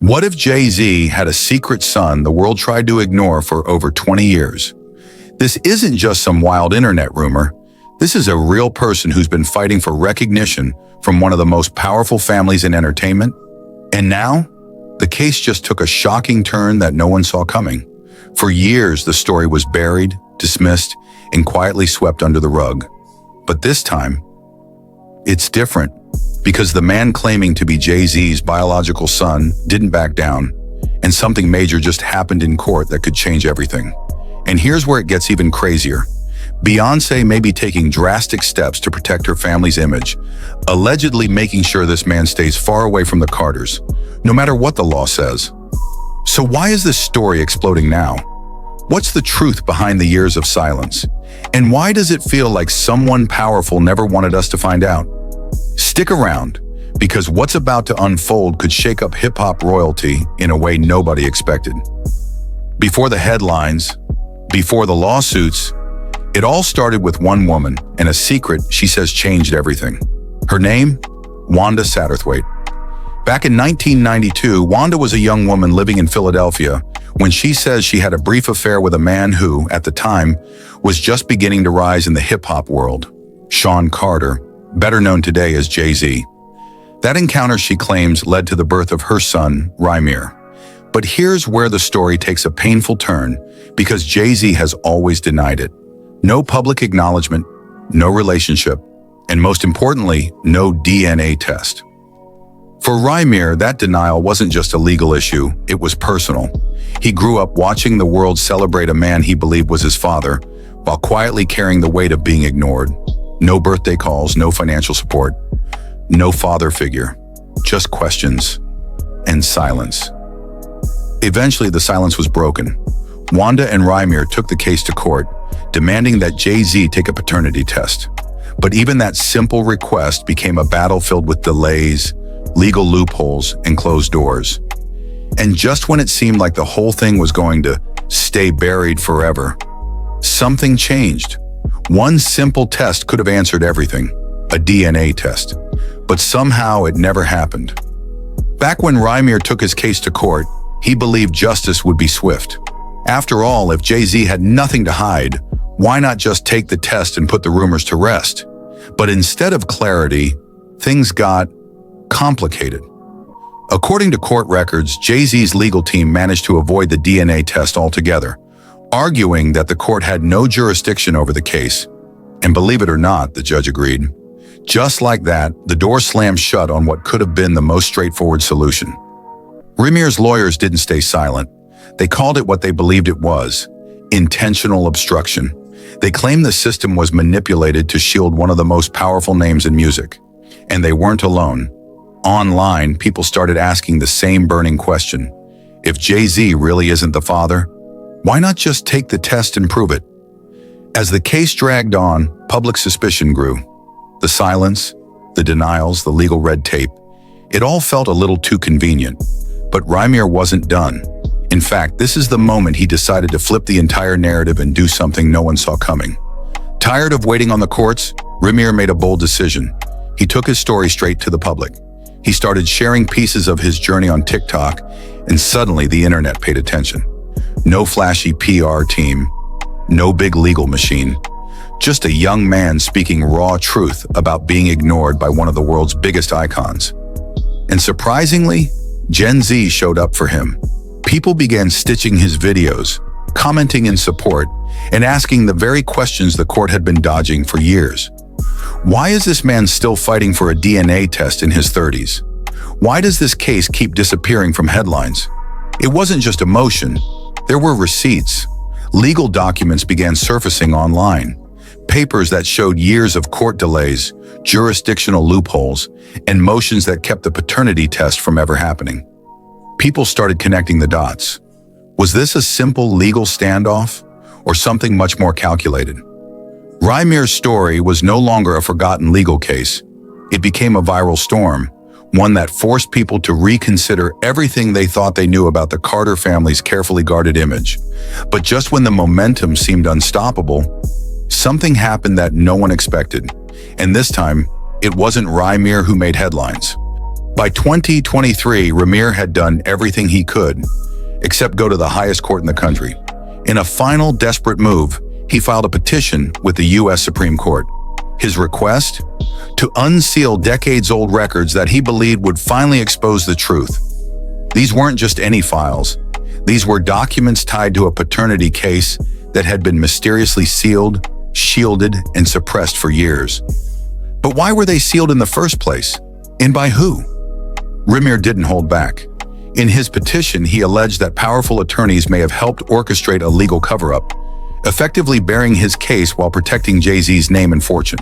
What if Jay-Z had a secret son the world tried to ignore for over 20 years? This isn't just some wild internet rumor. This is a real person who's been fighting for recognition from one of the most powerful families in entertainment. And now, the case just took a shocking turn that no one saw coming. For years, the story was buried, dismissed, and quietly swept under the rug. But this time, it's different, because the man claiming to be Jay-Z's biological son didn't back down, and something major just happened in court that could change everything. And here's where it gets even crazier. Beyonce may be taking drastic steps to protect her family's image, allegedly making sure this man stays far away from the Carters, no matter what the law says. So why is this story exploding now? What's the truth behind the years of silence? And why does it feel like someone powerful never wanted us to find out? Stick around, because what's about to unfold could shake up hip-hop royalty in a way nobody expected. Before the headlines, before the lawsuits, it all started with one woman and a secret she says changed everything. Her name? Wanda Satterthwaite. Back in 1992, Wanda was a young woman living in Philadelphia when she says she had a brief affair with a man who, at the time, was just beginning to rise in the hip-hop world, Sean Carter, better known today as Jay-Z. That encounter, she claims, led to the birth of her son, Rymir. But here's where the story takes a painful turn, because Jay-Z has always denied it. No public acknowledgement, no relationship, and most importantly, no DNA test. For Rymir, that denial wasn't just a legal issue, it was personal. He grew up watching the world celebrate a man he believed was his father, while quietly carrying the weight of being ignored. No birthday calls, no financial support, no father figure, just questions and silence. Eventually, the silence was broken. Wanda and Rymir took the case to court, demanding that Jay-Z take a paternity test. But even that simple request became a battle filled with delays, legal loopholes, and closed doors. And just when it seemed like the whole thing was going to stay buried forever, something changed. One simple test could have answered everything, a DNA test. But somehow it never happened. Back when Rymir took his case to court, he believed justice would be swift. After all, if Jay-Z had nothing to hide, why not just take the test and put the rumors to rest? But instead of clarity, things got complicated. According to court records, Jay-Z's legal team managed to avoid the DNA test altogether, arguing that the court had no jurisdiction over the case. And believe it or not, the judge agreed. Just like that, the door slammed shut on what could have been the most straightforward solution. Rymir's lawyers didn't stay silent. They called it what they believed it was: intentional obstruction. They claimed the system was manipulated to shield one of the most powerful names in music. And they weren't alone. Online, people started asking the same burning question. If Jay-Z really isn't the father, why not just take the test and prove it? As the case dragged on, public suspicion grew. The silence, the denials, the legal red tape, it all felt a little too convenient. But Rymir wasn't done. In fact, this is the moment he decided to flip the entire narrative and do something no one saw coming. Tired of waiting on the courts, Rymir made a bold decision. He took his story straight to the public. He started sharing pieces of his journey on TikTok, and suddenly the internet paid attention. No flashy PR team, no big legal machine, just a young man speaking raw truth about being ignored by one of the world's biggest icons. And surprisingly, Gen Z showed up for him. People began stitching his videos, commenting in support, and asking the very questions the court had been dodging for years. Why is this man still fighting for a DNA test in his 30s? Why does this case keep disappearing from headlines? It wasn't just emotion. There were receipts. Legal documents began surfacing online. Papers that showed years of court delays, jurisdictional loopholes, and motions that kept the paternity test from ever happening. People started connecting the dots. Was this a simple legal standoff, or something much more calculated? Rymir's story was no longer a forgotten legal case. It became a viral storm, one that forced people to reconsider everything they thought they knew about the Carter family's carefully guarded image. But just when the momentum seemed unstoppable, something happened that no one expected. And this time, it wasn't Rymir who made headlines. By 2023, Rymir had done everything he could, except go to the highest court in the country. In a final desperate move, he filed a petition with the U.S. Supreme Court. His request? To unseal decades-old records that he believed would finally expose the truth. These weren't just any files. These were documents tied to a paternity case that had been mysteriously sealed, shielded, and suppressed for years. But why were they sealed in the first place? And by who? Rymir didn't hold back. In his petition, he alleged that powerful attorneys may have helped orchestrate a legal cover-up, effectively bearing his case while protecting Jay-Z's name and fortune.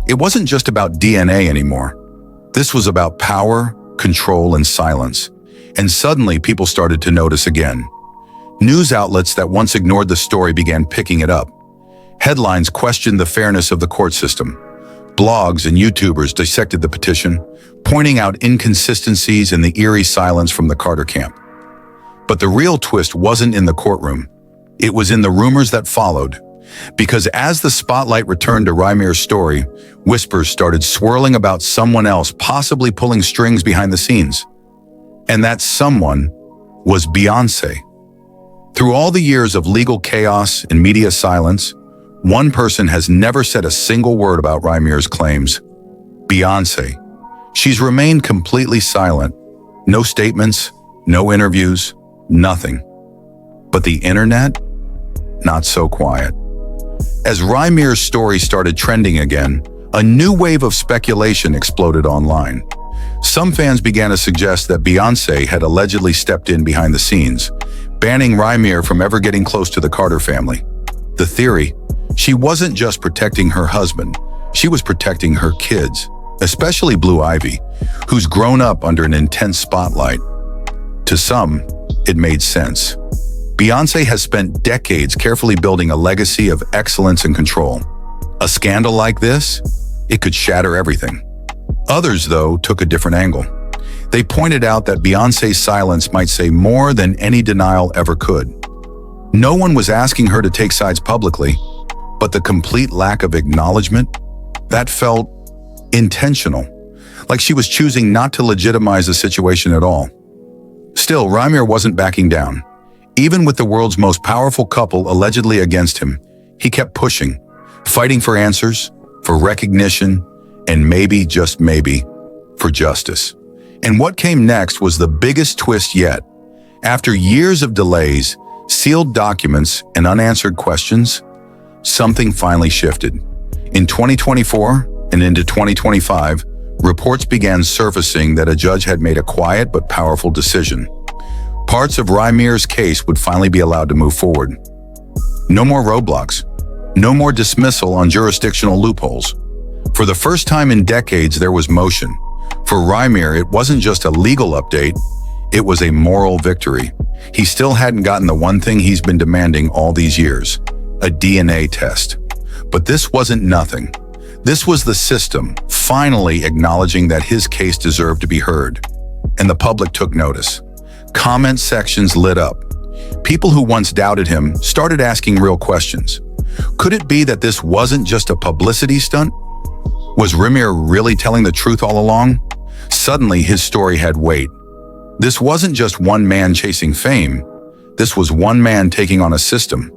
It wasn't just about DNA anymore. This was about power, control, and silence. And suddenly, people started to notice again. News outlets that once ignored the story began picking it up. Headlines questioned the fairness of the court system. Blogs and YouTubers dissected the petition, pointing out inconsistencies in the eerie silence from the Carter camp. But the real twist wasn't in the courtroom. It was in the rumors that followed. Because as the spotlight returned to Rymir's story, whispers started swirling about someone else possibly pulling strings behind the scenes. And that someone was Beyonce. Through all the years of legal chaos and media silence, one person has never said a single word about Rymir's claims. Beyonce. She's remained completely silent. No statements, no interviews, nothing. But the internet? Not so quiet. As Rymir's story started trending again, a new wave of speculation exploded online. Some fans began to suggest that Beyonce had allegedly stepped in behind the scenes, banning Rymir from ever getting close to the Carter family. The theory: she wasn't just protecting her husband, she was protecting her kids, especially Blue Ivy, who's grown up under an intense spotlight. To some, it made sense. Beyonce has spent decades carefully building a legacy of excellence and control. A scandal like this? It could shatter everything. Others, though, took a different angle. They pointed out that Beyonce's silence might say more than any denial ever could. No one was asking her to take sides publicly, but the complete lack of acknowledgement, that felt intentional, like she was choosing not to legitimize the situation at all. Still, Rymir wasn't backing down. Even with the world's most powerful couple allegedly against him, he kept pushing, fighting for answers, for recognition, and maybe, just maybe, for justice. And what came next was the biggest twist yet. After years of delays, sealed documents, and unanswered questions, something finally shifted. In 2024 and into 2025, reports began surfacing that a judge had made a quiet but powerful decision. Parts of Rymir's case would finally be allowed to move forward. No more roadblocks. No more dismissal on jurisdictional loopholes. For the first time in decades, there was motion. For Rymir, it wasn't just a legal update, it was a moral victory. He still hadn't gotten the one thing he's been demanding all these years: a DNA test. But this wasn't nothing. This was the system finally acknowledging that his case deserved to be heard. And the public took notice. Comment sections lit up. People who once doubted him started asking real questions. Could it be that this wasn't just a publicity stunt? Was Rymir really telling the truth all along? Suddenly, his story had weight. This wasn't just one man chasing fame. This was one man taking on a system.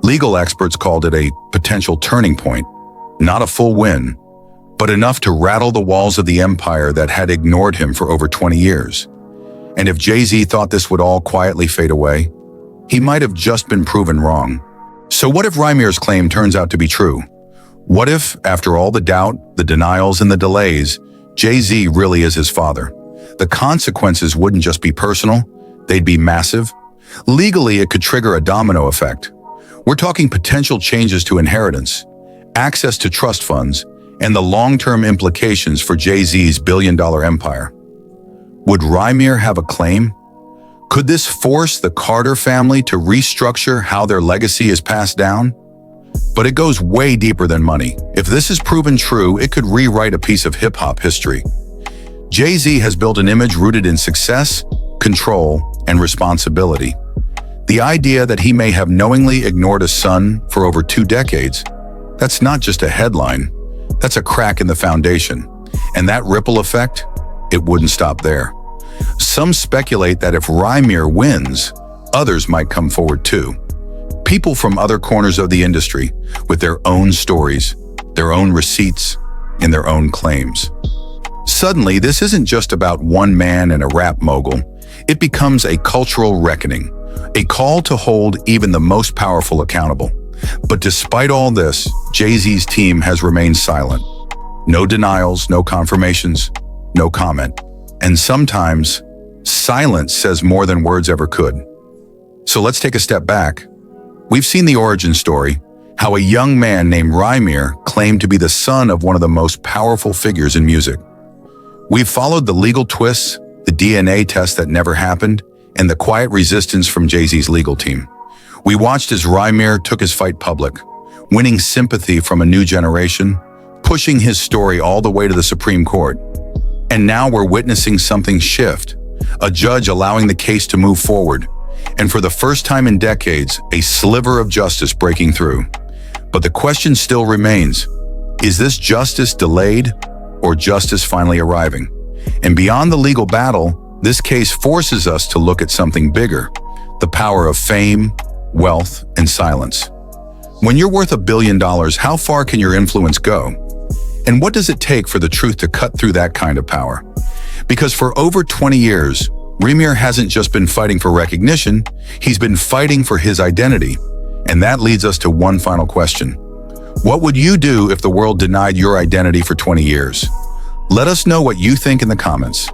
Legal experts called it a potential turning point. Not a full win, but enough to rattle the walls of the empire that had ignored him for over 20 years. And if Jay-Z thought this would all quietly fade away, he might have just been proven wrong. So what if Rymir's claim turns out to be true? What if, after all the doubt, the denials, and the delays, Jay-Z really is his father? The consequences wouldn't just be personal, they'd be massive. Legally, it could trigger a domino effect. We're talking potential changes to inheritance, access to trust funds, and the long-term implications for Jay-Z's billion-dollar empire. Would Rymir have a claim? Could this force the Carter family to restructure how their legacy is passed down? But it goes way deeper than money. If this is proven true, it could rewrite a piece of hip-hop history. Jay-Z has built an image rooted in success, control, and responsibility. The idea that he may have knowingly ignored a son for over 2 decades, that's not just a headline, that's a crack in the foundation. And that ripple effect, it wouldn't stop there. Some speculate that if Rymir wins, others might come forward too. People from other corners of the industry with their own stories, their own receipts, and their own claims. Suddenly, this isn't just about one man and a rap mogul. It becomes a cultural reckoning, a call to hold even the most powerful accountable. But despite all this, Jay-Z's team has remained silent. No denials, no confirmations, no comment. And sometimes, silence says more than words ever could. So let's take a step back. We've seen the origin story, how a young man named Rymir claimed to be the son of one of the most powerful figures in music. We've followed the legal twists, the DNA test that never happened, and the quiet resistance from Jay-Z's legal team. We watched as Rymir took his fight public, winning sympathy from a new generation, pushing his story all the way to the Supreme Court. And now we're witnessing something shift, a judge allowing the case to move forward, and for the first time in decades, a sliver of justice breaking through. But the question still remains, is this justice delayed or justice finally arriving? And beyond the legal battle, this case forces us to look at something bigger, the power of fame, wealth, and silence. When you're worth $1 billion, how far can your influence go? And what does it take for the truth to cut through that kind of power? Because for over 20 years, Rymir hasn't just been fighting for recognition, he's been fighting for his identity. And that leads us to one final question. What would you do if the world denied your identity for 20 years? Let us know what you think in the comments.